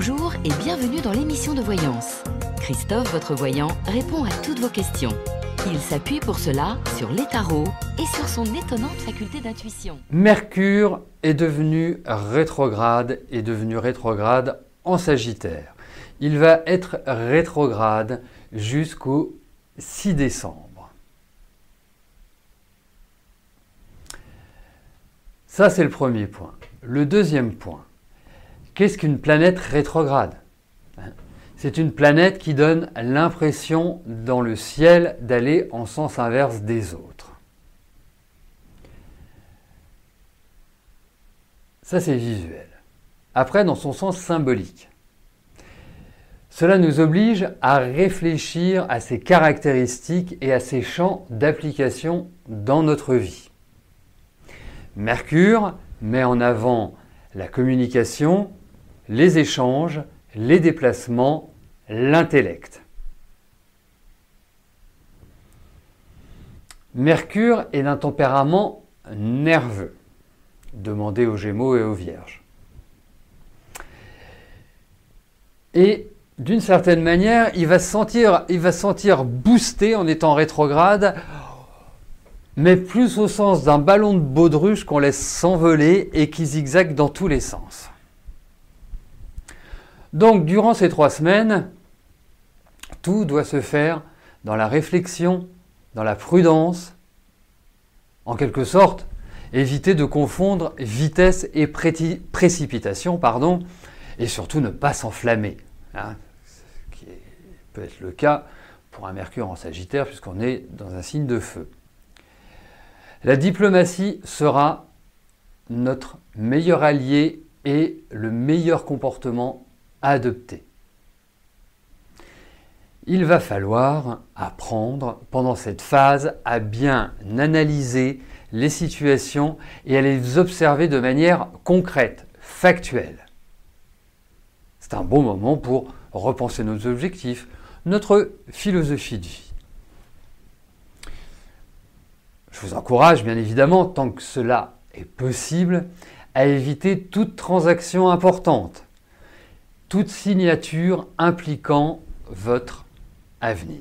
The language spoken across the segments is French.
Bonjour et bienvenue dans l'émission de voyance. Christophe, votre voyant, répond à toutes vos questions. Il s'appuie pour cela sur les tarots et sur son étonnante faculté d'intuition. Mercure est devenu rétrograde en Sagittaire. Il va être rétrograde jusqu'au 6 décembre. Ça, c'est le premier point. Le deuxième point, qu'est-ce qu'une planète rétrograde ? C'est une planète qui donne l'impression dans le ciel d'aller en sens inverse des autres. Ça, c'est visuel. Après, dans son sens symbolique, cela nous oblige à réfléchir à ses caractéristiques et à ses champs d'application dans notre vie. Mercure met en avant la communication, les échanges, les déplacements, l'intellect. Mercure est d'un tempérament nerveux. Demandez aux Gémeaux et aux Vierges. Et d'une certaine manière, il va se sentir boosté en étant rétrograde, mais plus au sens d'un ballon de baudruche qu'on laisse s'envoler et qui zigzague dans tous les sens. Donc, durant ces 3 semaines, tout doit se faire dans la réflexion, dans la prudence, en quelque sorte, éviter de confondre vitesse et précipitation, et surtout ne pas s'enflammer, ce qui peut être le cas pour un Mercure en Sagittaire, puisqu'on est dans un signe de feu. La diplomatie sera notre meilleur allié et le meilleur comportement à adopter. Il va falloir apprendre pendant cette phase à bien analyser les situations et à les observer de manière concrète, factuelle. C'est un bon moment pour repenser nos objectifs, notre philosophie de vie. Je vous encourage bien évidemment, tant que cela est possible, à éviter toute transaction importante, toute signature impliquant votre avenir.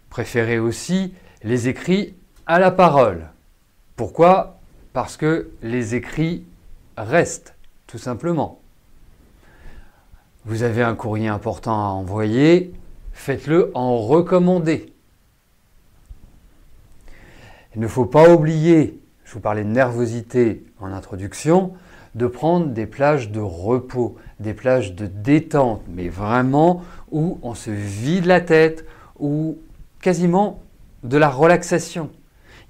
Préférez aussi les écrits à la parole. Pourquoi ? Parce que les écrits restent, tout simplement. Vous avez un courrier important à envoyer, faites-le en recommandé. Il ne faut pas oublier, je vous parlais de nervosité en introduction, de prendre des plages de repos, des plages de détente, mais vraiment où on se vide la tête, ou quasiment de la relaxation.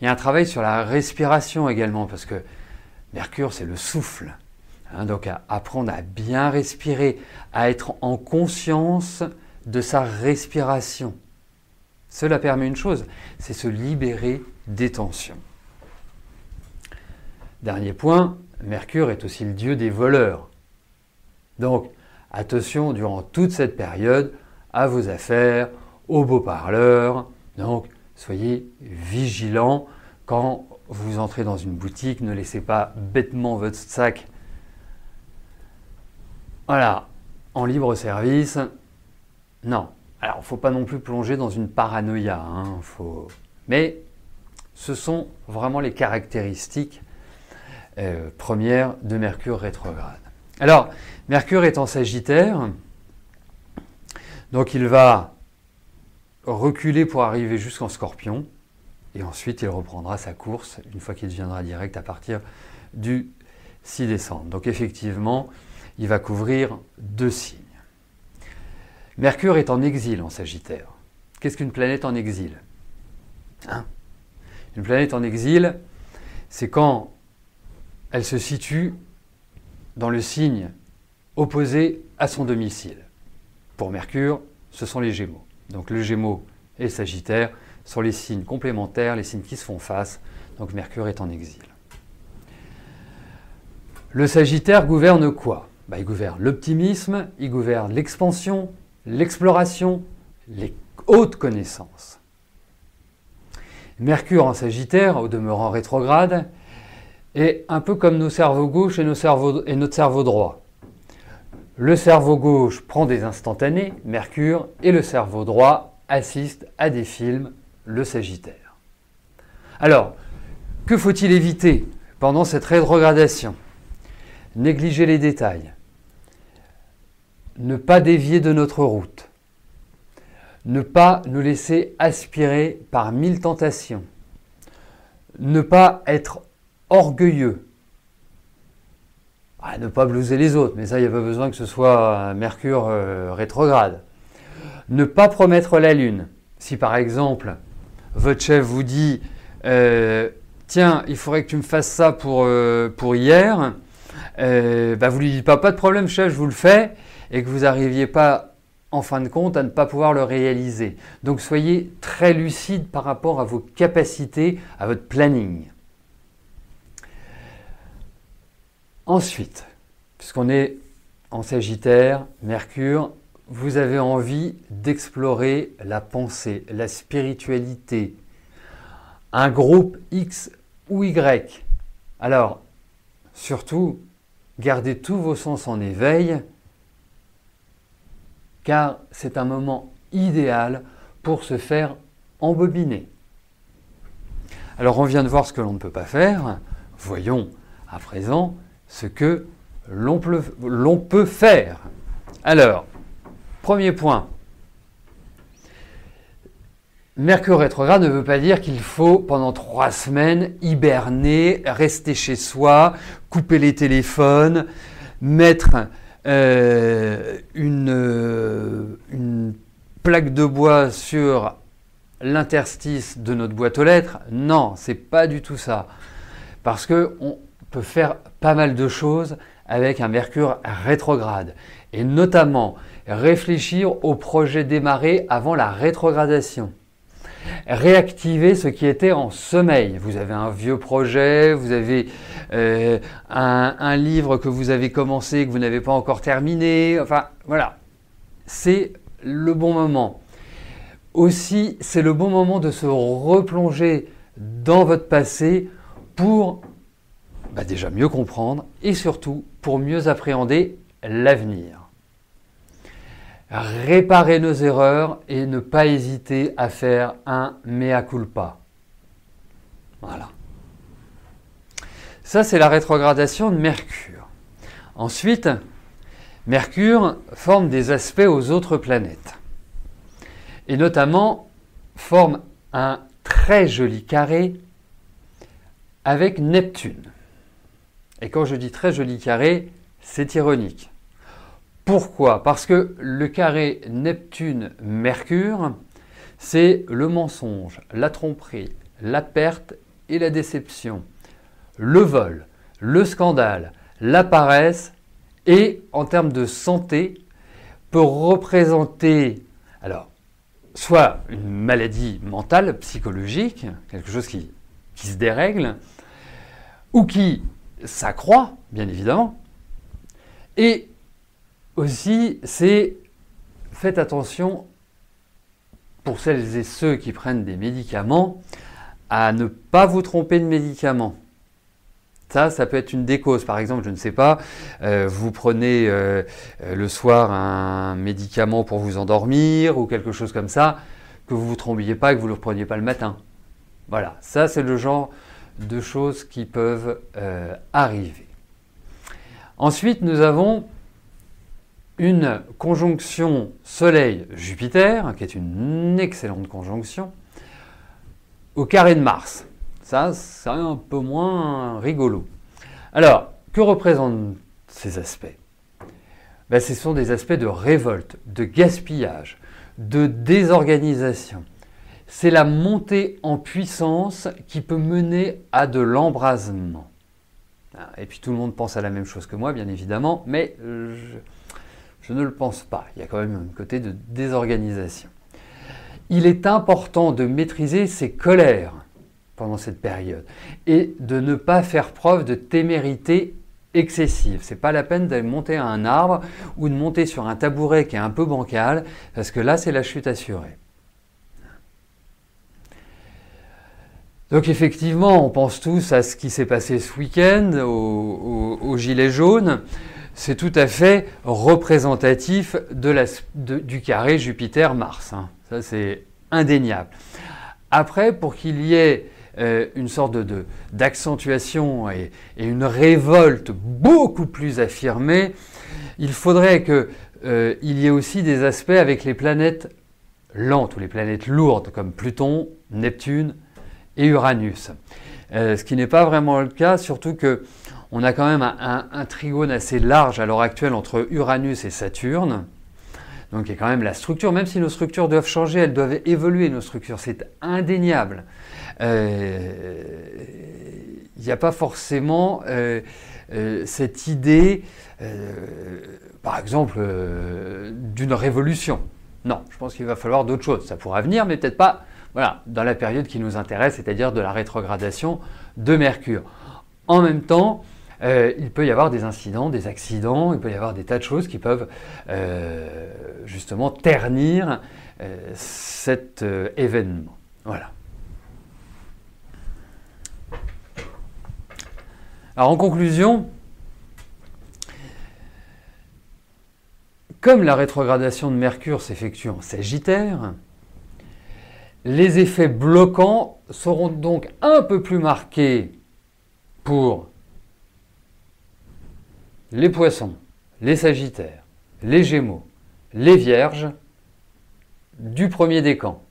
Il y a un travail sur la respiration également, parce que Mercure, c'est le souffle. Donc à apprendre à bien respirer, à être en conscience de sa respiration. Cela permet une chose, c'est se libérer des tensions. Dernier point, Mercure est aussi le dieu des voleurs. Donc, attention durant toute cette période à vos affaires, aux beaux parleurs. Donc, soyez vigilants quand vous entrez dans une boutique. Ne laissez pas bêtement votre sac en libre service. Non. Alors, il ne faut pas non plus plonger dans une paranoïa. Mais ce sont vraiment les caractéristiques première de Mercure rétrograde. Alors, Mercure est en Sagittaire, donc il va reculer pour arriver jusqu'en Scorpion, et ensuite il reprendra sa course une fois qu'il deviendra direct à partir du 6 décembre. Donc effectivement, il va couvrir 2 signes. Mercure est en exil en Sagittaire. Qu'est-ce qu'une planète en exil ? Une planète en exil, c'est quand elle se situe dans le signe opposé à son domicile. Pour Mercure, ce sont les Gémeaux. Donc le Gémeaux et le Sagittaire sont les signes complémentaires, les signes qui se font face. Donc Mercure est en exil. Le Sagittaire gouverne quoi ? Il gouverne l'optimisme, il gouverne l'expansion, l'exploration, les hautes connaissances. Mercure en Sagittaire, au demeurant rétrograde, est un peu comme nos cerveaux gauche et notre cerveau droit. Le cerveau gauche prend des instantanés, Mercure, et le cerveau droit assiste à des films, le Sagittaire. Alors, que faut-il éviter pendant cette rétrogradation? Négliger les détails, ne pas dévier de notre route, ne pas nous laisser aspirer par 1000 tentations, ne pas être orgueilleux, ne pas blouser les autres, mais ça, il n'y a pas besoin que ce soit un Mercure rétrograde. Ne pas promettre la Lune. Si par exemple, votre chef vous dit « Tiens, il faudrait que tu me fasses ça pour hier », vous ne lui dites pas de problème chef, je vous le fais, et que vous n'arriviez pas en fin de compte à ne pas pouvoir le réaliser. Donc soyez très lucide par rapport à vos capacités, à votre planning. Ensuite, puisqu'on est en Sagittaire, Mercure, vous avez envie d'explorer la pensée, la spiritualité, un groupe X ou Y. Alors, surtout, gardez tous vos sens en éveil, car c'est un moment idéal pour se faire embobiner. Alors, on vient de voir ce que l'on ne peut pas faire. Voyons à présent ce que l'on peut faire. Alors, premier point. Mercure rétrograde ne veut pas dire qu'il faut pendant 3 semaines hiberner, rester chez soi, couper les téléphones, mettre une plaque de bois sur l'interstice de notre boîte aux lettres. Non, c'est pas du tout ça. Parce qu'on peut faire pas mal de choses avec un Mercure rétrograde. Et notamment réfléchir aux projets démarrés avant la rétrogradation. Réactiver ce qui était en sommeil. Vous avez un vieux projet, vous avez un livre que vous avez commencé et que vous n'avez pas encore terminé. Enfin, voilà. C'est le bon moment. Aussi, c'est le bon moment de se replonger dans votre passé pour déjà mieux comprendre et surtout pour mieux appréhender l'avenir. Réparer nos erreurs et ne pas hésiter à faire un mea culpa. Voilà. Ça, c'est la rétrogradation de Mercure. Ensuite, Mercure forme des aspects aux autres planètes. Et notamment, forme un très joli carré avec Neptune. Et quand je dis très joli carré, c'est ironique. Pourquoi? Parce que le carré Neptune-Mercure, c'est le mensonge, la tromperie, la perte et la déception, le vol, le scandale, la paresse et en termes de santé peut représenter soit une maladie mentale, psychologique, quelque chose qui se dérègle ou qui s'accroît, bien évidemment, et aussi, faites attention, pour celles et ceux qui prennent des médicaments, à ne pas vous tromper de médicaments. Ça peut être une des causes. Par exemple, je ne sais pas, vous prenez le soir un médicament pour vous endormir ou quelque chose comme ça, que vous ne vous trompiez pas et que vous ne le repreniez pas le matin. Voilà, ça c'est le genre de choses qui peuvent arriver. Ensuite, nous avons une conjonction Soleil-Jupiter, qui est une excellente conjonction, au carré de Mars. Ça, c'est un peu moins rigolo. Alors, que représentent ces aspects? Ce sont des aspects de révolte, de gaspillage, de désorganisation. C'est la montée en puissance qui peut mener à de l'embrasement. Et puis tout le monde pense à la même chose que moi, bien évidemment, mais je ne le pense pas. Il y a quand même un côté de désorganisation. Il est important de maîtriser ses colères pendant cette période et de ne pas faire preuve de témérité excessive. Ce n'est pas la peine d'aller monter à un arbre ou de monter sur un tabouret qui est un peu bancal, parce que là, c'est la chute assurée. Donc effectivement, on pense tous à ce qui s'est passé ce week-end, aux Gilets jaunes. C'est tout à fait représentatif du carré Jupiter-Mars. Hein. Ça, c'est indéniable. Après, pour qu'il y ait une sorte d'accentuation et une révolte beaucoup plus affirmée, il faudrait qu'il y ait aussi des aspects avec les planètes lentes ou les planètes lourdes comme Pluton, Neptune et Uranus. Ce qui n'est pas vraiment le cas, surtout qu'on a quand même un trigone assez large à l'heure actuelle entre Uranus et Saturne. Donc il y a quand même la structure, même si nos structures doivent changer, elles doivent évoluer, nos structures, c'est indéniable. Il n'y a pas forcément cette idée, par exemple, d'une révolution. Non, je pense qu'il va falloir d'autres choses. Ça pourra venir, mais peut-être pas dans la période qui nous intéresse, c'est-à-dire de la rétrogradation de Mercure. En même temps, il peut y avoir des incidents, des accidents, il peut y avoir des tas de choses qui peuvent justement ternir cet événement. Voilà. Alors en conclusion, comme la rétrogradation de Mercure s'effectue en Sagittaire, les effets bloquants seront donc un peu plus marqués pour les Poissons, les Sagittaires, les Gémeaux, les Vierges du premier décan.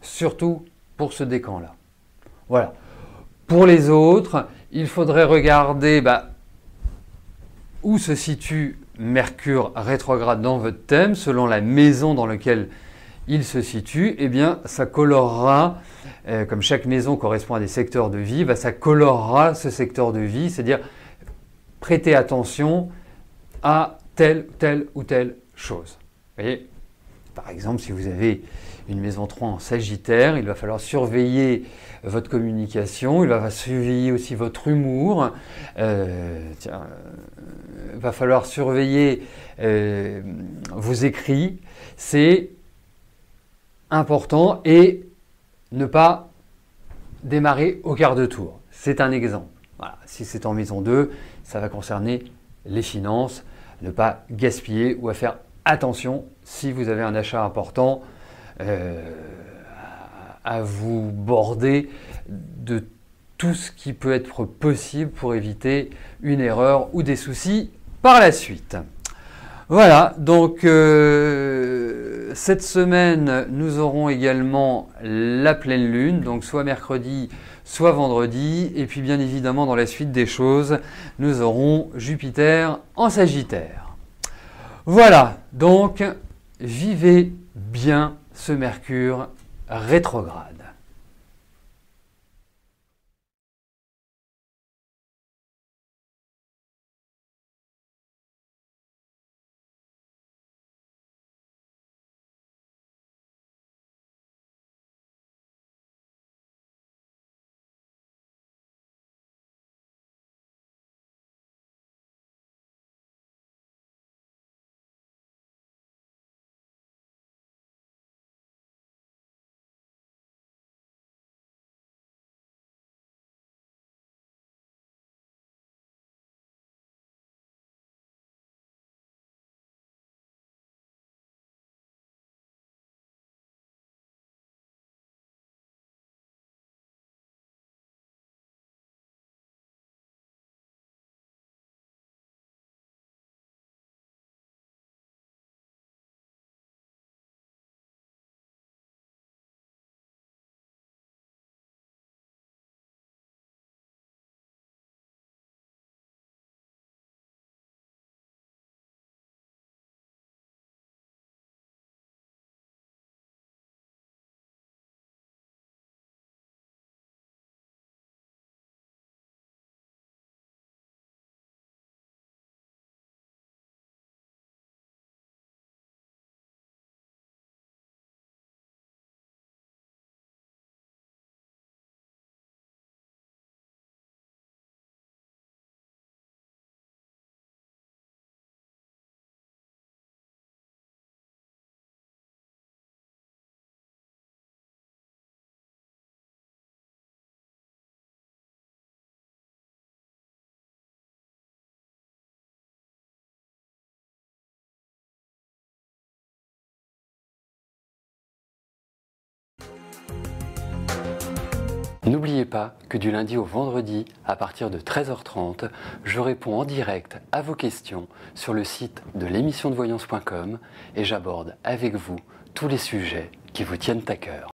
Surtout pour ce décan-là. Voilà. Pour les autres, il faudrait regarder où se situe Mercure rétrograde dans votre thème, selon la maison dans laquelle il se situe. Eh bien, ça colorera, comme chaque maison correspond à des secteurs de vie, ça colorera ce secteur de vie, c'est-à-dire prêtez attention à telle ou telle chose. Vous voyez ? Par exemple, si vous avez une maison 3 en Sagittaire, il va falloir surveiller votre communication, il va surveiller aussi votre humour, il va falloir surveiller vos écrits, c'est important, et ne pas démarrer au quart de tour. C'est un exemple. Voilà. Si c'est en maison 2, ça va concerner les finances, ne pas gaspiller ou à faire attention si vous avez un achat important à vous border de tout ce qui peut être possible pour éviter une erreur ou des soucis par la suite. Voilà, donc cette semaine, nous aurons également la pleine lune, donc soit mercredi, soit vendredi, et puis bien évidemment dans la suite des choses, nous aurons Jupiter en Sagittaire. Voilà, donc vivez bien ce Mercure rétrograde. N'oubliez pas que du lundi au vendredi, à partir de 13h30, je réponds en direct à vos questions sur le site de l'émissiondevoyance.com et j'aborde avec vous tous les sujets qui vous tiennent à cœur.